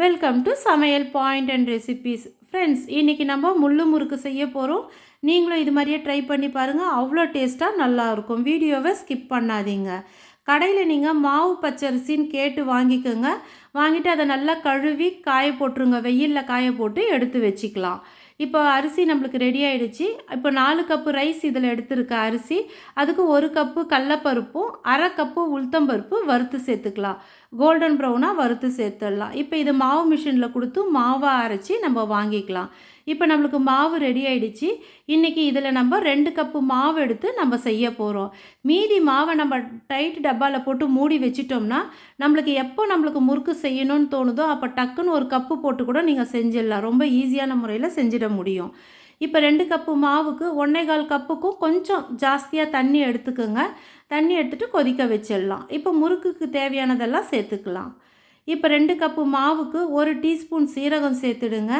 Welcome to சமையல் point and recipes. Friends, இன்றைக்கி நம்ம முள்ளு முறுக்கு செய்ய போகிறோம். நீங்களும் இது மாதிரியே ட்ரை பண்ணி பாருங்கள். அவ்வளோ டேஸ்ட்டாக நல்லாயிருக்கும். வீடியோவை ஸ்கிப் பண்ணாதீங்க. கடையில் நீங்கள் மாவு பச்சரிசின்னு கேட்டு வாங்கிக்கோங்க. வாங்கிட்டு அதை நல்லா கழுவி காய போட்டுருங்க. வெயிலில் காய போட்டு எடுத்து வச்சுக்கலாம். இப்போ அரிசி நம்மளுக்கு ரெடி ஆகிடுச்சு. இப்போ 4 கப்பு ரைஸ் இதில் எடுத்துருக்க அரிசி. அதுக்கு 1 கப்பு கடலப்பருப்பும் 1/2 கப்பு உளுத்தம்பருப்பு வறுத்து சேர்த்துக்கலாம். கோல்டன் ப்ரௌனாக வறுத்து சேர்த்துடலாம். இப்போ இது மாவு மிஷினில் கொடுத்து மாவாக அரைச்சி நம்ம வாங்கிக்கலாம். இப்போ நம்மளுக்கு மாவு ரெடி ஆகிடுச்சு. இன்றைக்கி இதில் நம்ம 2 கப்பு மாவு எடுத்து நம்ம செய்ய போகிறோம். மீதி மாவை நம்ம டைட் டப்பாவில் போட்டு மூடி வச்சிட்டோம்னா நம்மளுக்கு எப்போ நம்மளுக்கு முறுக்கு செய்யணும்னு தோணுதோ அப்போ டக்குன்னு 1 கப்பு போட்டு கூட நீங்கள் செஞ்சிடலாம். ரொம்ப ஈஸியான முறையில் செஞ்சிட முடியும். இப்போ 2 கப்பு மாவுக்கு 1/4 கப்புக்கும் கொஞ்சம் ஜாஸ்தியாக தண்ணி எடுத்துக்கோங்க. தண்ணி எடுத்துகிட்டு கொதிக்க வச்சிடலாம். இப்போ முறுக்குக்கு தேவையானதெல்லாம் சேர்த்துக்கலாம். இப்போ 2 கப்பு மாவுக்கு 1 டீஸ்பூன் சீரகம் சேர்த்துடுங்க.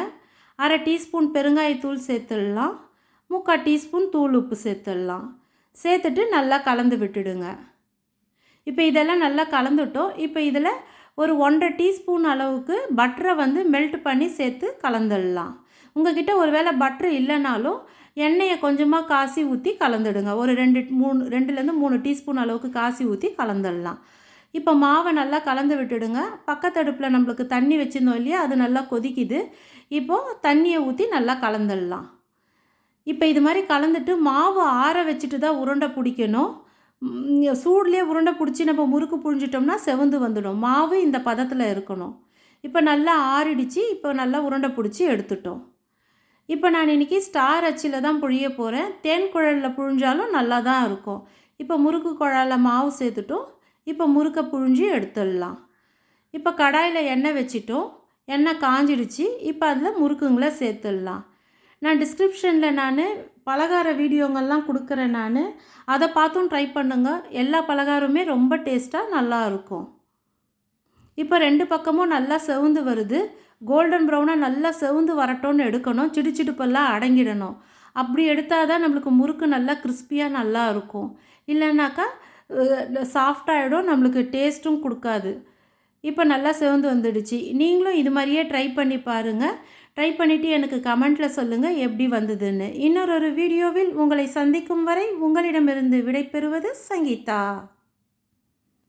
1/2 டீஸ்பூன் பெருங்காயத்தூள் சேர்த்துடலாம். 3/4 டீஸ்பூன் தூள் உப்பு சேர்த்துடலாம். சேர்த்துட்டு நல்லா கலந்து விட்டுடுங்க. இப்போ இதெல்லாம் நல்லா கலந்துட்டோம். இப்போ இதில் ஒரு 1/2 டீஸ்பூன் அளவுக்கு பட்டரை மெல்ட் பண்ணி சேர்த்து கலந்துடலாம். உங்கள்கிட்ட ஒரு வேளை பட்ரு இல்லைனாலும் எண்ணெயை கொஞ்சமாக காசி ஊற்றி கலந்துடுங்க. ஒரு 2லேருந்து 3 டீஸ்பூன் அளவுக்கு காசி ஊற்றி கலந்துடலாம். இப்போ மாவை நல்லா கலந்து விட்டுடுங்க. பக்கத்தடுப்பில் நம்மளுக்கு தண்ணி வச்சுருந்தோம் இல்லையா, அது நல்லா கொதிக்குது. இப்போது தண்ணியை ஊற்றி நல்லா கலந்துடலாம். இப்போ இது மாதிரி கலந்துட்டு மாவு ஆற வச்சுட்டு தான் உருண்டை பிடிக்கணும். சூட்லேயே உருண்டை பிடிச்சி நம்ம முறுக்கு புழிஞ்சிட்டோம்னா செவந்து வந்துடும். மாவு இந்த பதத்தில் இருக்கணும். இப்போ நல்லா ஆறிடுச்சு. இப்போ நல்லா உருண்டை பிடிச்சி எடுத்துட்டோம். இப்போ நான் இன்றைக்கி ஸ்டார் அச்சில் தான் புழிய போகிறேன். தேன் குழலில் புழிஞ்சாலும் நல்லா தான் இருக்கும். இப்போ முறுக்கு குழாயில் மாவு சேர்த்துட்டோம். இப்போ முறுக்கை புழிஞ்சி எடுத்துடலாம். இப்போ கடாயில் எண்ணெய் வச்சிட்டோம். எண்ணெய் காஞ்சிடுச்சு. இப்போ அதில் முறுக்குங்களை சேர்த்துடலாம். நான் டிஸ்கிரிப்ஷனில் பலகார வீடியோங்கள்லாம் கொடுக்குறேன். அதை பார்த்தும் ட்ரை பண்ணுங்கள். எல்லா பலகாரமே ரொம்ப டேஸ்ட்டாக நல்லாயிருக்கும். இப்போ 2 பக்கமும் நல்லா செவந்து வருது. கோல்டன் ப்ரௌனாக நல்லா செவந்து வரட்டோன்னு எடுக்கணும். சிடுச்சிடுப்பெல்லாம் அடங்கிடணும். அப்படி எடுத்தால் தான் நம்மளுக்கு முறுக்கு நல்லா கிறிஸ்பியாக நல்லா இருக்கும். இல்லைன்னாக்கா சாஃப்டாகிடும், நம்மளுக்கு டேஸ்ட்டும் கொடுக்காது. இப்போ நல்லா செவந்து வந்துடுச்சு. நீங்களும் இது மாதிரியே ட்ரை பண்ணி பாருங்கள். ட்ரை பண்ணிவிட்டு எனக்கு கமெண்ட்டில் சொல்லுங்கள் எப்படி வந்ததுன்னு. இன்னொரு வீடியோவில் உங்களை சந்திக்கும் வரை உங்களிடமிருந்து விடைபெறுவது சங்கீதா.